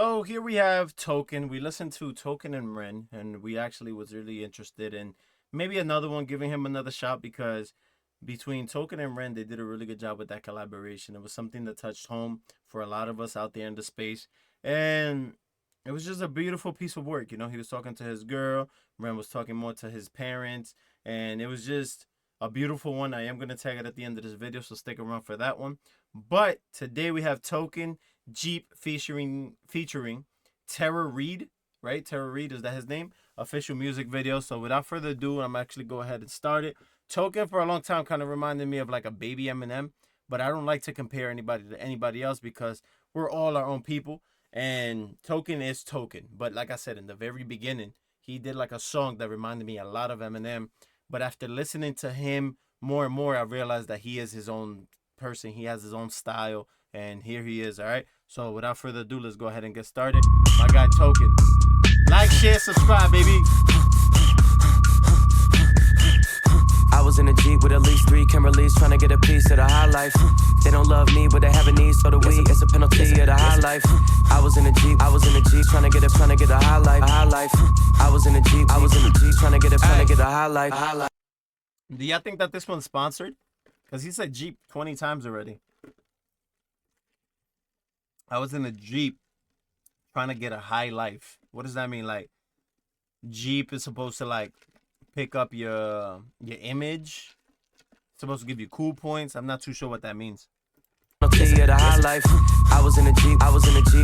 So here we have Token. We listened to Token and Ren, and we actually was really interested in maybe another one, giving him another shot because between Token and Ren, they did a really good job with that collaboration. It was something that touched home for a lot of us out there in the space, and it was just a beautiful piece of work. He was talking to his girl, Ren was talking more to his parents, and it was just a beautiful one. I am gonna tag it at the end of this video, so stick around for that one. But today we have Token Jeep featuring Tara Reid, right? Tara Reid, is that his name? Official music video. So without further ado, I'm actually go ahead and start it. Token for a long time kind of reminded me of like a baby Eminem, but I don't like to compare anybody to anybody else because we're all our own people, and Token is Token. But like I said in the very beginning, he did like a song that reminded me a lot of Eminem. But after listening to him more and more, I realized that he is his own person. He has his own style, and here he is. All right, so without further ado, let's go ahead and get started. My guy Token, like, share, subscribe, baby. I was in a Jeep with at least 3 Kimberleys trying to get a piece of the high life. They don't love me, but they have a need, so the weed is a penalty of the high life. I was in a Jeep trying to get a high life. I was in a Jeep trying to get a high life. Do y'all think that this one's sponsored? Because he said Jeep 20 times already. I was in a Jeep trying to get a high life. What does that mean? Like, Jeep is supposed to like pick up your image. It's supposed to give you cool points. I'm not too sure what that means. I was in a Jeep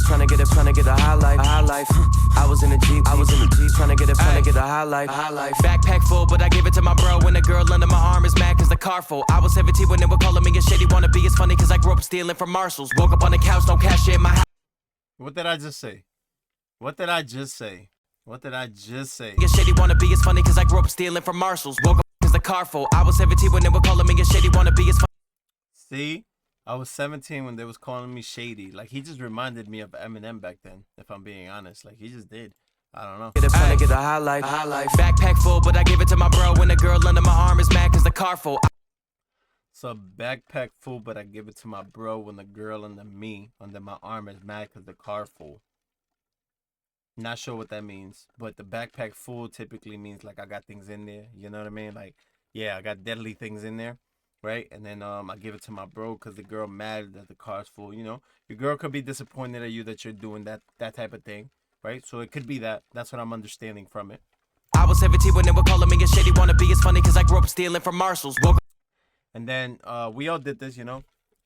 trying to get a high life. I was in a Jeep trying to get a high life. Backpack full, but I give it to my bro when the girl under my arm is mad cause the car full. I was 17 when they were calling me a shady wannabe. It's funny cause I grew up stealing from Marshalls. Woke up on the couch, no cash in my house. What did I just say? What did I just say? What did I just say? A shady wannabe. It's funny cause I grew up stealing from Marshalls. Woke up cause the car full. I was 17 when they were calling me a shady wannabe. It's funny. See? I was 17 when they was calling me shady. Like, he just reminded me of Eminem back then, if I'm being honest. Like, he just did. I don't know. Trying to get a high life. Backpack full, but I give it to my bro when the girl under my arm is mad cause the car full. So backpack full, but I give it to my bro when the girl under my arm is mad cause the car full. Not sure what that means, but the backpack full typically means like I got things in there. You know what I mean? Like, yeah, I got deadly things in there. Right, and then I give it to my bro because the girl mad that the car's full. Your girl could be disappointed at you that you're doing that type of thing, right? So it could be that. That's what I'm understanding from it. I was 17 when they were calling me a shady wannabe. It's funny because I grew up stealing from Marshalls. And then we all did this,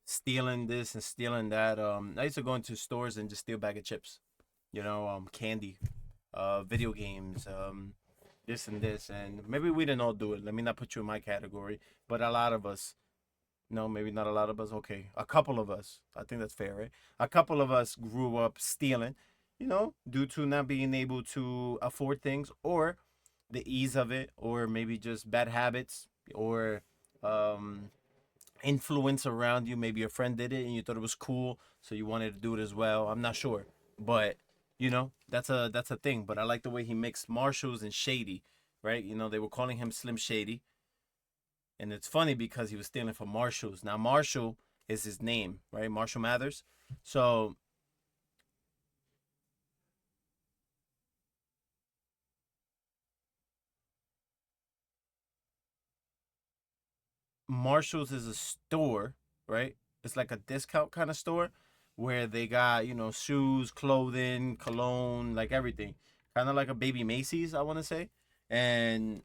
stealing this and stealing that. I used to go into stores and just steal a bag of chips, candy, video games, this and this, and maybe we didn't all do it. Let me not put you in my category, but a lot of us, no, maybe not a lot of us, okay, a couple of us, I think that's fair, right? A couple of us grew up stealing, due to not being able to afford things, or the ease of it, or maybe just bad habits, or influence around you. Maybe your friend did it and you thought it was cool, so you wanted to do it as well. I'm not sure, but that's a thing. But I like the way he mixed Marshalls and Shady, right? They were calling him Slim Shady, and it's funny because he was stealing from Marshalls. Now Marshall is his name, right? Marshall Mathers. So Marshalls is a store, right? It's like a discount kind of store where they got, shoes, clothing, cologne, like everything. Kind of like a baby Macy's, I want to say. And,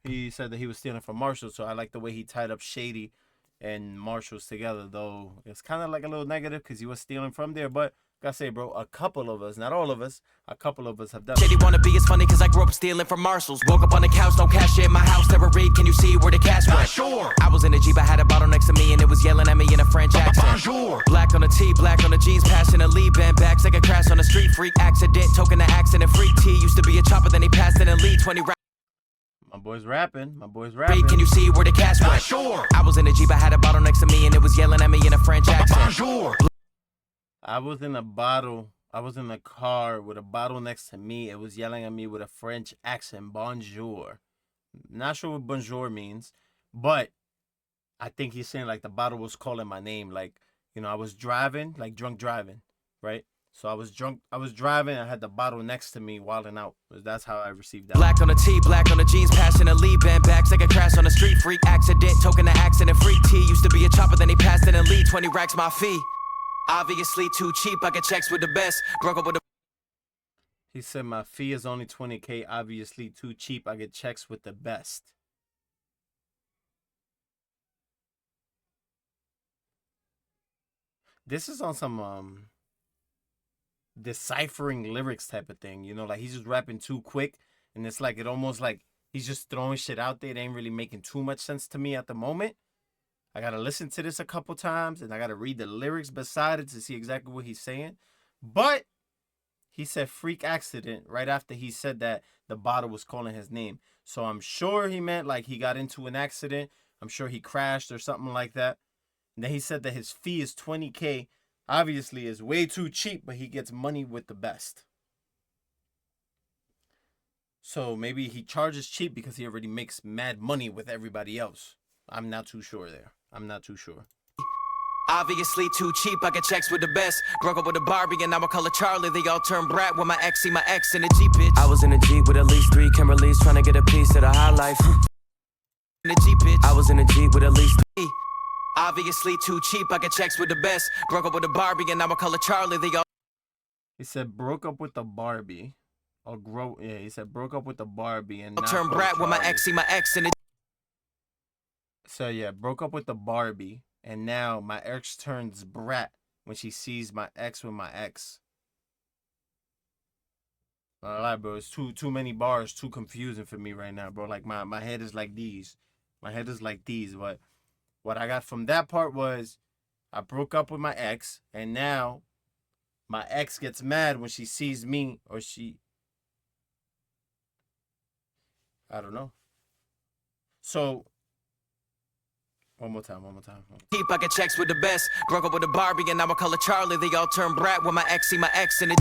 he said that he was stealing from Marshalls. So I like the way he tied up Shady and Marshalls together, though it's kind of like a little negative because he was stealing from there. But gotta say, bro, a couple of us, not all of us, a couple of us have done it. Shady wannabe. It's funny cause I grew up stealing from Marshalls. Woke up on the couch, no cash in my house. Tara Reid, can you see where the cash went? Sure. I was in a Jeep, I had a bottle next to me and it was yelling at me in a French accent. Bonjour. Black on the tee, black on the jeans, passionately bent backs like a crash on a street. Freak accident, token the accident. Freak T used to be a chopper, then he passed in a lead 20 rounds. My boy's rapping. Can you see where the cash went? Sure. I was in a Jeep, I had a bottle next to me and it was yelling at me in a French accent. Bonjour. I was in a car with a bottle next to me. It was yelling at me with a French accent. Bonjour. Not sure what bonjour means, but I think he's saying like the bottle was calling my name. Like, I was driving, like drunk driving, right? So I was drunk. I was driving. I had the bottle next to me, wilding out. That's how I received that. Black on the tee, black on the jeans, passionately bent backs like a crash on the street. Freak accident, token the accident. Freak T used to be a chopper, then he passed in a lead. 20 racks my fee. Obviously too cheap. I get checks with the best. Broke up with the. He said my fee is only 20K. Obviously too cheap. I get checks with the best. This is on some deciphering lyrics type of thing, you know, like he's just rapping too quick, and it's like it almost like he's just throwing shit out there. It ain't really making too much sense to me at the moment. I gotta listen to this a couple times, and I gotta read the lyrics beside it to see exactly what he's saying. But he said freak accident right after he said that the bottle was calling his name. So I'm sure he meant like he got into an accident. I'm sure he crashed or something like that. And then he said that his fee is 20K. Obviously is way too cheap, but he gets money with the best. So maybe he charges cheap because he already makes mad money with everybody else. I'm not too sure there. I'm not too sure. Obviously too cheap, I get checks with the best. Broke up with a Barbie and now I call her Charlie. They all turn brat when my ex see my ex in a Jeep, bitch. I was in a Jeep with at least 3 Kimberleys trying to get a piece of the high life. In a Jeep, bitch. I was in a Jeep with at least 3. Obviously too cheap, I get checks with the best. Broke up with a Barbie and now I call her Charlie. They all. He said broke up with the Barbie. He said broke up with the Barbie and now turn brat when my ex see my ex in a. So yeah, broke up with the Barbie, and now my ex turns brat when she sees my ex with my ex. Not a lie, bro. It's too many bars, too confusing for me right now, bro. Like my head is like these. My head is like these. But what I got from that part was I broke up with my ex, and now my ex gets mad when she sees me, or I don't know. So one more time. Keep I get checks with the best. Broke up with a Barbie and now I call her Charlie. They all turn brat when my ex see my ex in a.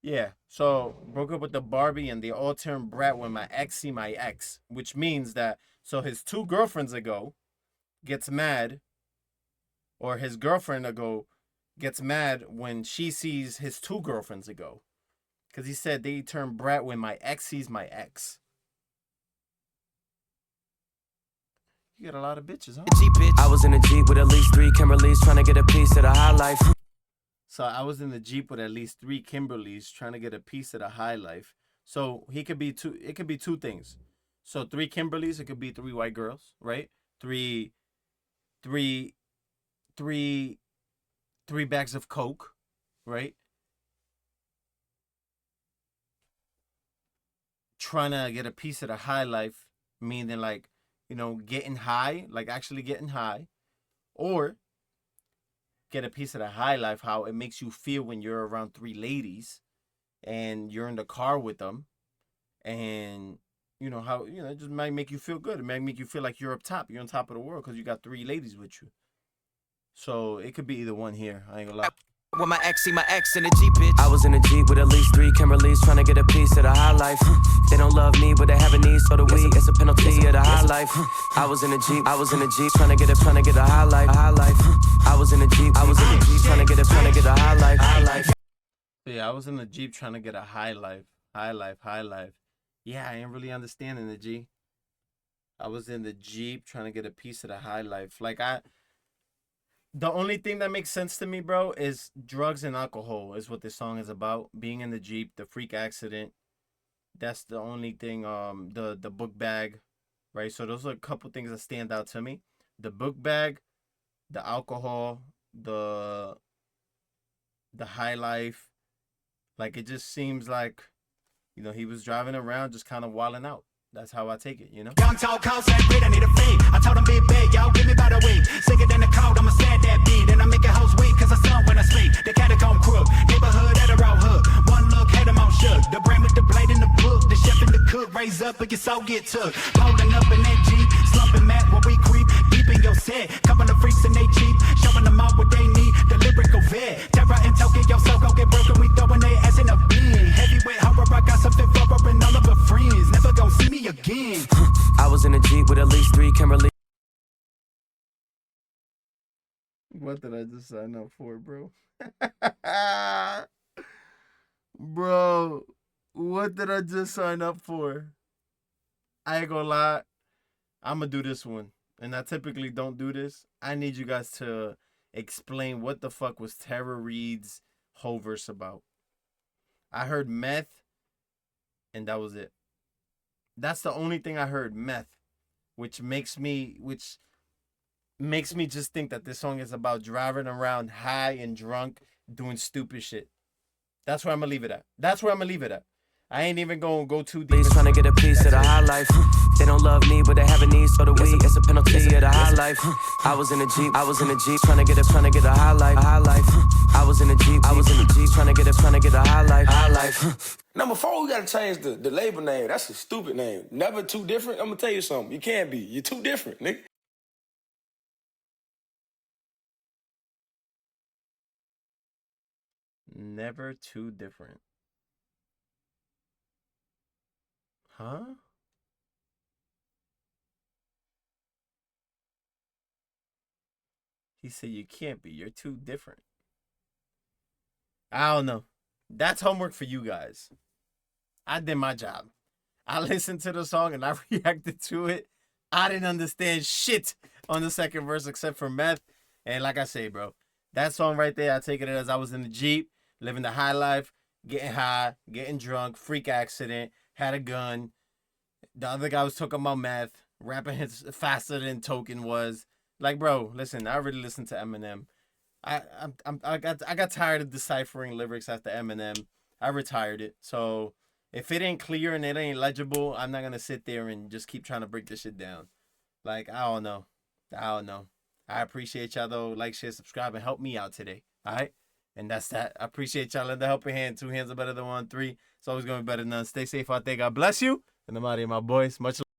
Yeah, so broke up with the Barbie and they all turn brat when my ex see my ex, which means that so his 2 girlfriends ago gets mad, or his girlfriend ago gets mad when she sees his 2 girlfriends ago, because he said they turn brat when my ex sees my ex. You got a lot of bitches, huh? I was in a Jeep with at least 3 Kimberleys trying to get a piece of the high life. So I was in the Jeep with at least 3 Kimberleys trying to get a piece of the high life. So he could be two. It could be 2 things. So 3 Kimberleys, it could be 3 white girls, right? Three bags of Coke, right? Trying to get a piece of the high life, meaning like, you know, getting high, like actually getting high, or get a piece of the high life, how it makes you feel when you're around 3 ladies and you're in the car with them, and you know how, you know, it just might make you feel good. It might make you feel like you're up top, you're on top of the world because you got 3 ladies with you. So it could be either one here. I ain't gonna lie. When my ex see my ex in a Jeep, bitch. I was in a Jeep with at least 3 Kimberleys trying to get a piece of the high life. They don't love me, but they have a need, so do we. It's a penalty of the high life. I was in a Jeep trying to get a high life. I was in a Jeep trying to get a high life. Yeah, I was in the Jeep trying to get a high life. Yeah, I ain't really understanding the G. I was in the Jeep trying to get a piece of the high life. Like the only thing that makes sense to me, bro, is drugs and alcohol is what this song is about. Being in the Jeep, the freak accident. That's the only thing. The book bag, right? So those are a couple things that stand out to me. The book bag, the alcohol, the high life. Like it just seems like, you know, he was driving around just kind of wilding out. That's how I take it, you know? Young talk call, said Reid, I need a fee. I told him big big, y'all give me about a week. Sicker than the cold, I'ma stand that beat. And I make a host weak, cause I son when I speak. The catacomb crook, neighborhood at a raw hook. One look, had him on shook. The brain with the blade in the book. The chef and the cook, raise up, but your soul get took. Holding up in that Jeep, slumping mat while we creep. Deep in your set, couple of freaks in they Jeep. Showing them out what they need, the lyrical vet. Terror in Tokyo, so go get broken. We throwing their ass in a bin. Heavyweight horror, I got something for her and all of her friends. Never gonna see me again. I was in a Jeep with at least 3 Kimberleys. What did I just sign up for, bro? What did I just sign up for? I ain't gonna lie. I'm gonna do this one. And I typically don't do this. I need you guys to explain what the fuck was Tara Reid's whole verse about. I heard meth, and that was it. That's the only thing I heard, meth, which makes me just think that this song is about driving around high and drunk doing stupid shit. That's where I'm gonna leave it at. I ain't even gonna go too deep. Please trying to get a piece of the high life. They don't love me, but they have a need, so the weed is a penalty of the high life. I was in a Jeep, trying to get a high life. I was in a Jeep, trying to get a high life. Number 4, we gotta change the label name. That's a stupid name. Never too different. I'm gonna tell you something. You can't be. You're too different, nigga. Never too different. Huh? He said you can't be. You're too different. I don't know. That's homework for you guys. I did my job. I listened to the song and I reacted to it. I didn't understand shit on the second verse except for meth. And like I say, bro, that song right there, I take it as I was in the Jeep, living the high life, getting high, getting drunk, freak accident, had a gun. The other guy was talking about meth, rapping his faster than Token was. Like, bro, listen, I really listened to Eminem. I got tired of deciphering lyrics after Eminem. I retired it. So if it ain't clear and it ain't legible, I'm not gonna sit there and just keep trying to break this shit down. Like, I don't know. I appreciate y'all though. Like, share, subscribe, and help me out today. Alright? And that's that. I appreciate y'all. Lend a helping hand. 2 hands are better than 1. 3. It's always gonna be better than none. Stay safe out there. God bless you. And I'm out of here, my boys. Much love.